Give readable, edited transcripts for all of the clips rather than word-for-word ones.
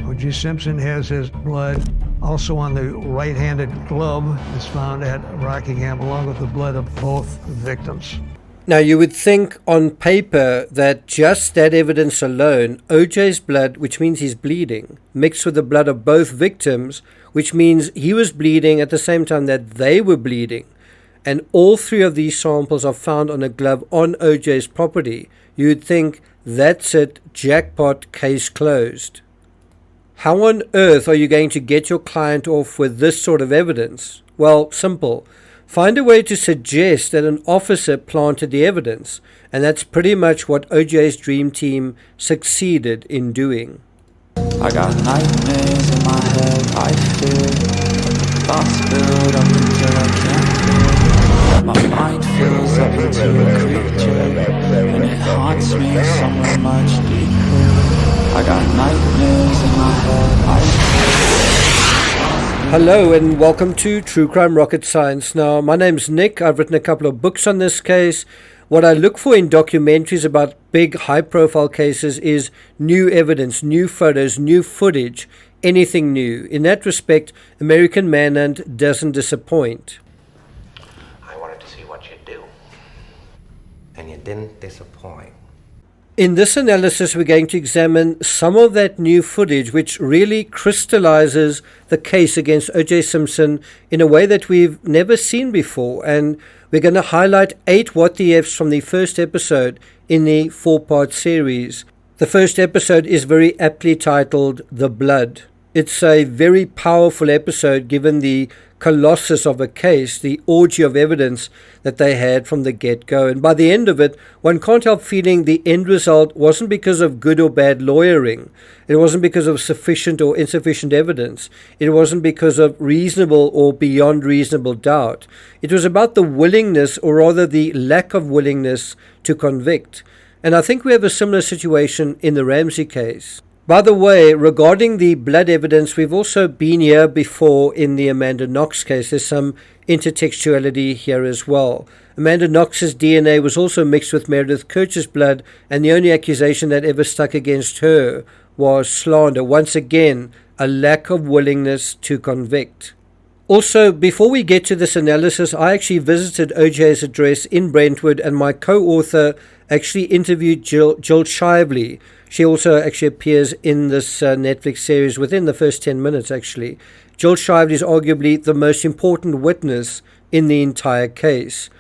O.J. Simpson has his blood also on the right-handed glove that's found at Rockingham, along with the blood of both victims. Now, you would think on paper that just that evidence alone, OJ's blood, which means he's bleeding, mixed with the blood of both victims, which means he was bleeding at the same time that they were bleeding, and all three of these samples are found on a glove on OJ's property, you would think that's it, jackpot, case closed. How on earth are you going to get your client off with this sort of evidence? Well, simple. Find a way to suggest that an officer planted the evidence, and that's pretty much what OJ's dream team succeeded in doing. I got nightmares in my head, I fear thoughts build up until I can't feel. My mind fills up into a creature, and it haunts me somewhere much deeper. I got nightmares in my head, I fear. Hello and welcome to True Crime Rocket Science. Now, my name's Nick. I've written a couple of books on this case. What I look for in documentaries about big, high-profile cases is new evidence, new photos, new footage, anything new. In that respect, American ManHunt doesn't disappoint. I wanted to see what you'd do, and you didn't disappoint. In this analysis, we're going to examine some of that new footage which really crystallizes the case against O.J. Simpson in a way that we've never seen before, and we're going to highlight 8 what the F's from the first episode in the 4-part series. The first episode is very aptly titled The Blood. It's a very powerful episode given the colossus of a case, the orgy of evidence that they had from the get-go. And by the end of it, one can't help feeling the end result wasn't because of good or bad lawyering. It wasn't because of sufficient or insufficient evidence. It wasn't because of reasonable or beyond reasonable doubt. It was about the willingness, or rather the lack of willingness, to convict. And I think we have a similar situation in the Ramsey case. By the way, regarding the blood evidence, we've also been here before in the Amanda Knox case. There's some intertextuality here as well. Amanda Knox's DNA was also mixed with Meredith Kirch's blood, and the only accusation that ever stuck against her was slander. Once again, a lack of willingness to convict. Also, before we get to this analysis, I actually visited OJ's address in Brentwood, and my co-author actually interviewed Jill Shively. She also actually appears in this Netflix series within the first 10 minutes, actually. Jill Shively is arguably the most important witness in the entire case.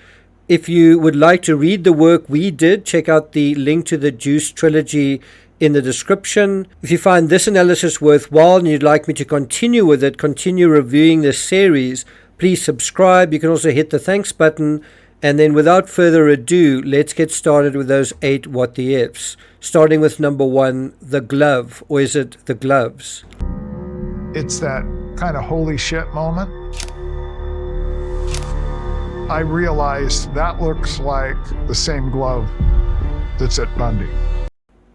If you would like to read the work we did, check out the link to the Juice trilogy in the description. If you find this analysis worthwhile and you'd like me to continue with it, continue reviewing this series, please subscribe. You can also hit the thanks button. And then without further ado, let's get started with those 8 what the ifs. Starting with number 1, the glove. Or is it the gloves? It's that kind of holy shit moment. I realized that looks like the same glove that's at Bundy.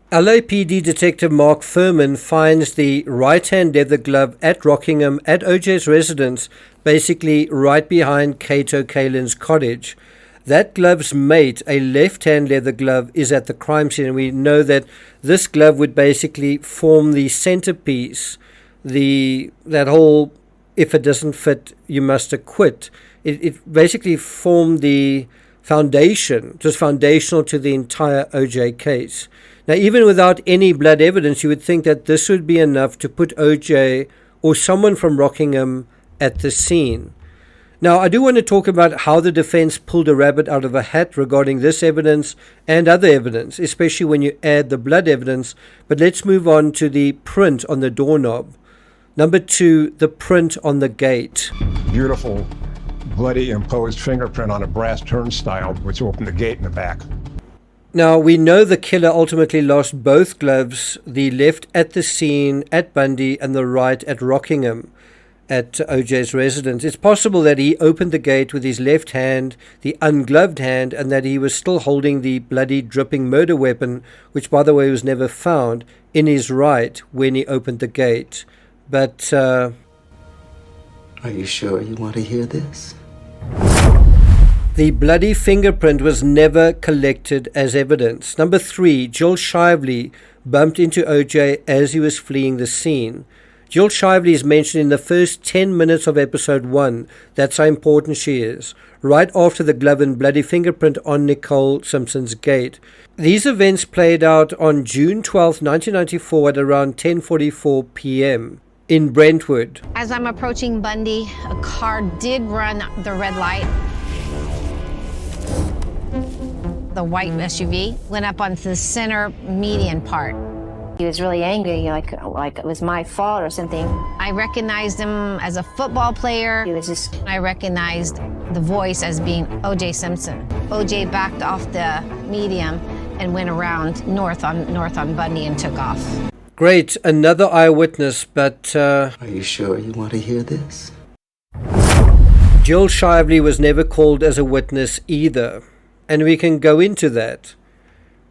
LAPD Detective Mark Furman finds the right-hand leather glove at Rockingham at OJ's residence, basically right behind Kate O'Kalin's cottage. That glove's mate, a left-hand leather glove, is at the crime scene, and we know that this glove would basically form the centerpiece, that whole if it doesn't fit, you must acquit. It basically formed the foundation, just foundational to the entire OJ case. Now, even without any blood evidence, you would think that this would be enough to put OJ or someone from Rockingham at the scene. Now, I do want to talk about how the defense pulled a rabbit out of a hat regarding this evidence and other evidence, especially when you add the blood evidence. But let's move on to the print on the doorknob. Number 2, the print on the gate. Beautiful, bloody imposed fingerprint on a brass turnstile, which opened the gate in the back. Now, we know the killer ultimately lost both gloves, the left at the scene at Bundy and the right at Rockingham at OJ's residence. It's possible that he opened the gate with his left hand, the ungloved hand, and that he was still holding the bloody, dripping murder weapon, which, by the way, was never found, in his right when he opened the gate. But, Are you sure you want to hear this? the bloody fingerprint was never collected as evidence. Number 3, Jill Shively bumped into OJ as he was fleeing the scene. Jill Shively is mentioned in the first 10 minutes of episode 1. That's how important she is. Right after the glove and bloody fingerprint on Nicole Simpson's gate. These events played out on June 12, 1994 at around 10:44 p.m. in Brentwood. As I'm approaching Bundy, a car did run the red light. The white SUV went up onto the center median part. He was really angry, like it was my fault or something. I recognized him as a football player. I recognized the voice as being O.J. Simpson. O.J. backed off the medium and went around north on Bundy and took off. Great, another eyewitness, but Are you sure you want to hear this? Jill Shively was never called as a witness either, and we can go into that.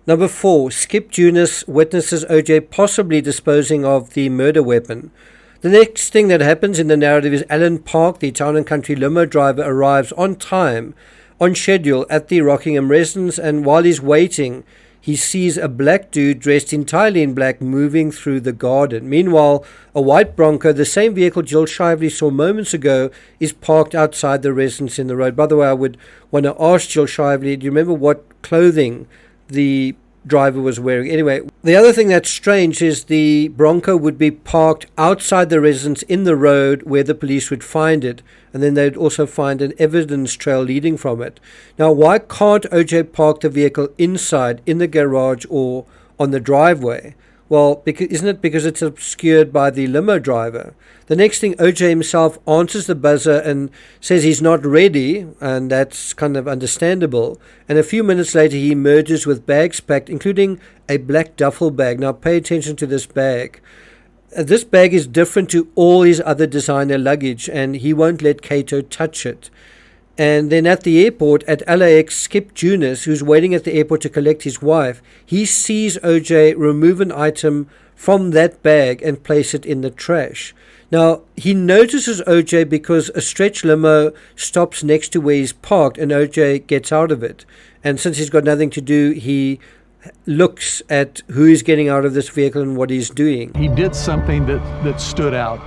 Number 4, Skip Junis witnesses OJ possibly disposing of the murder weapon. The next thing that happens in the narrative is Alan Park, the Town and Country limo driver, arrives on time, on schedule, at the Rockingham residence, and while he's waiting, he sees a black dude dressed entirely in black moving through the garden. Meanwhile, a white Bronco, the same vehicle Jill Shively saw moments ago, is parked outside the residence in the road. By the way, I would want to ask Jill Shively, do you remember what clothing the driver was wearing? Anyway, the other thing that's strange is the Bronco would be parked outside the residence in the road where the police would find it, and then they'd also find an evidence trail leading from it. Now, why can't OJ park the vehicle inside, in the garage, or on the driveway? Well, isn't it because it's obscured by the limo driver? The next thing, OJ himself answers the buzzer and says he's not ready, and that's kind of understandable. And a few minutes later, he emerges with bags packed, including a black duffel bag. Now, pay attention to this bag. This bag is different to all his other designer luggage, and he won't let Cato touch it. And then at the airport, at LAX, Skip Junis, who's waiting at the airport to collect his wife, he sees OJ remove an item from that bag and place it in the trash. Now, he notices OJ because a stretch limo stops next to where he's parked and OJ gets out of it. And since he's got nothing to do, he looks at who is getting out of this vehicle and what he's doing. He did something that stood out.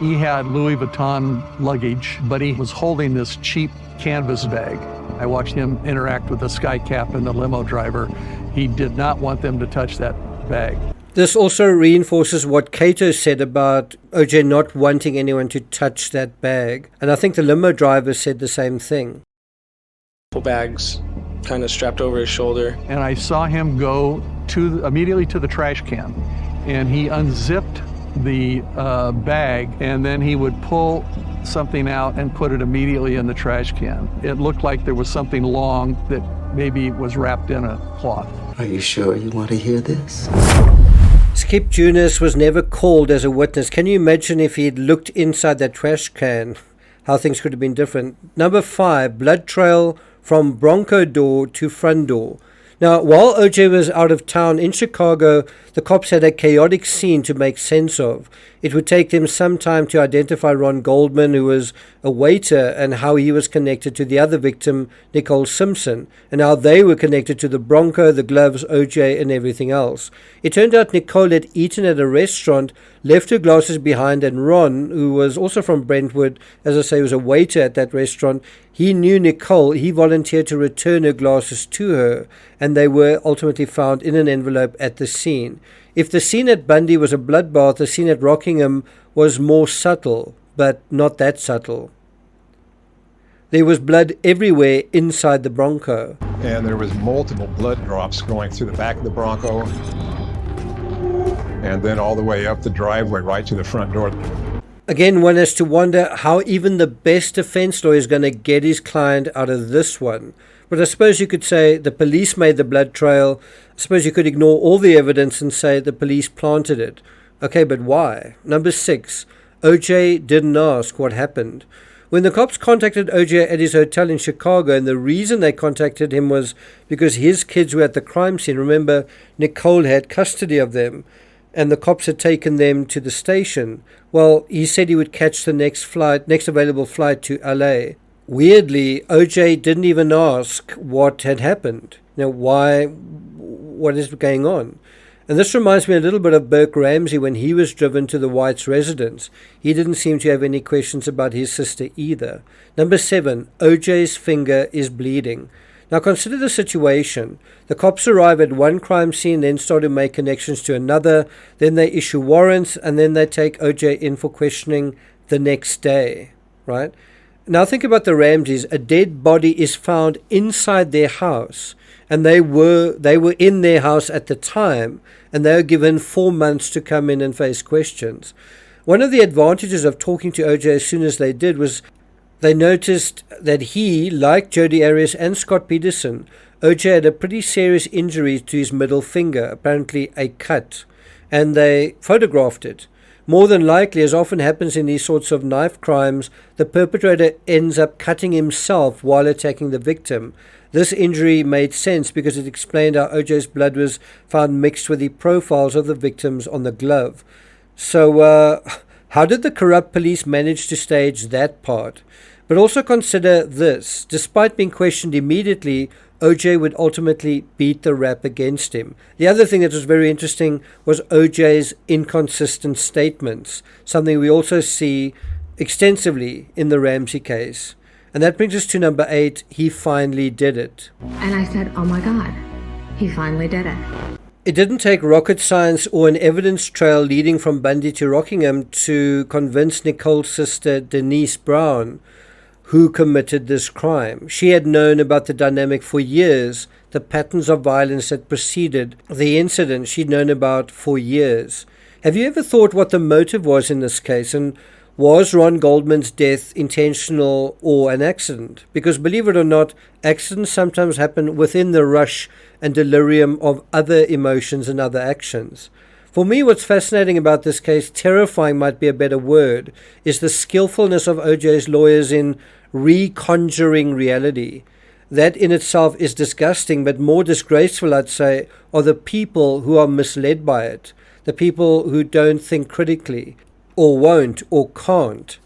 He had Louis Vuitton luggage, but he was holding this cheap canvas bag. I watched him interact with the sky cap and the limo driver. He did not want them to touch that bag. This also reinforces what Cato said about OJ not wanting anyone to touch that bag. And I think the limo driver said the same thing. Bags kind of strapped over his shoulder. And I saw him go immediately to the trash can, and he unzipped the bag, and then he would pull something out and put it immediately in the trash can. It looked like there was something long that maybe was wrapped in a cloth. Are you sure you want to hear this? Skip Junis was never called as a witness. Can you imagine if he'd looked inside that trash can, how things could have been different? Number 5, blood trail from Bronco door to front door. Now, while OJ was out of town in Chicago, the cops had a chaotic scene to make sense of. It would take them some time to identify Ron Goldman, who was a waiter, and how he was connected to the other victim, Nicole Simpson, and how they were connected to the Bronco, the gloves, OJ, and everything else. It turned out Nicole had eaten at a restaurant, left her glasses behind, and Ron, who was also from Brentwood, as I say, was a waiter at that restaurant, he knew Nicole. He volunteered to return her glasses to her, and they were ultimately found in an envelope at the scene. If the scene at Bundy was a bloodbath, the scene at Rockingham was more subtle, but not that subtle. There was blood everywhere inside the Bronco. And there was multiple blood drops going through the back of the Bronco, and then all the way up the driveway right to the front door. Again, one has to wonder how even the best defense lawyer is going to get his client out of this one. But I suppose you could say the police made the blood trail. I suppose you could ignore all the evidence and say the police planted it. Okay, but why? Number 6, OJ didn't ask what happened. When the cops contacted OJ at his hotel in Chicago, and the reason they contacted him was because his kids were at the crime scene. Remember, Nicole had custody of them, and the cops had taken them to the station. Well, he said he would catch the next available flight to LA. Weirdly, OJ didn't even ask what had happened. What is going on? And this reminds me a little bit of Burke Ramsey when he was driven to the White's residence. He didn't seem to have any questions about his sister either. Number 7, OJ's finger is bleeding. Now consider the situation. The cops arrive at one crime scene, then start to make connections to another, then they issue warrants, and then they take OJ in for questioning the next day, right? Now think about the Ramseys. A dead body is found inside their house, and they were in their house at the time, and they were given 4 months to come in and face questions. One of the advantages of talking to OJ as soon as they did was they noticed that he, like Jodi Arias and Scott Peterson, OJ had a pretty serious injury to his middle finger, apparently a cut, and they photographed it. More than likely, as often happens in these sorts of knife crimes, the perpetrator ends up cutting himself while attacking the victim. This injury made sense because it explained how OJ's blood was found mixed with the profiles of the victims on the glove. So, how did the corrupt police manage to stage that part? But also consider this. Despite being questioned immediately, OJ would ultimately beat the rap against him. The other thing that was very interesting was OJ's inconsistent statements, something we also see extensively in the Ramsey case. And that brings us to number 8, he finally did it. And I said, oh my God, he finally did it. It didn't take rocket science or an evidence trail leading from Bundy to Rockingham to convince Nicole's sister Denise Brown who committed this crime. She had known about the dynamic for years, the patterns of violence that preceded the incident she'd known about for years. Have you ever thought what the motive was in this case, and was Ron Goldman's death intentional or an accident? Because believe it or not, accidents sometimes happen within the rush and delirium of other emotions and other actions. For me, what's fascinating about this case, terrifying might be a better word, is the skillfulness of OJ's lawyers in reconjuring reality. That in itself is disgusting, but more disgraceful, I'd say, are the people who are misled by it, the people who don't think critically, or won't, or can't.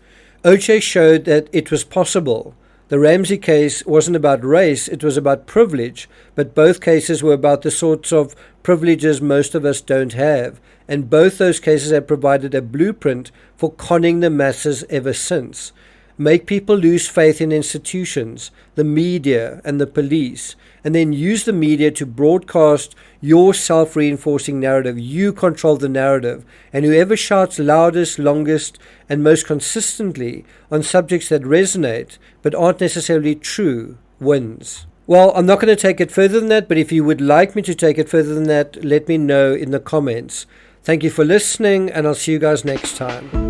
OJ showed that it was possible. The Ramsey case wasn't about race, it was about privilege, but both cases were about the sorts of privileges most of us don't have, and both those cases have provided a blueprint for conning the masses ever since. Make people lose faith in institutions, the media and the police, and then use the media to broadcast your self-reinforcing narrative. You control the narrative, and whoever shouts loudest, longest, and most consistently on subjects that resonate but aren't necessarily true wins. Well, I'm not going to take it further than that, but if you would like me to take it further than that, let me know in the comments. Thank you for listening, and I'll see you guys next time.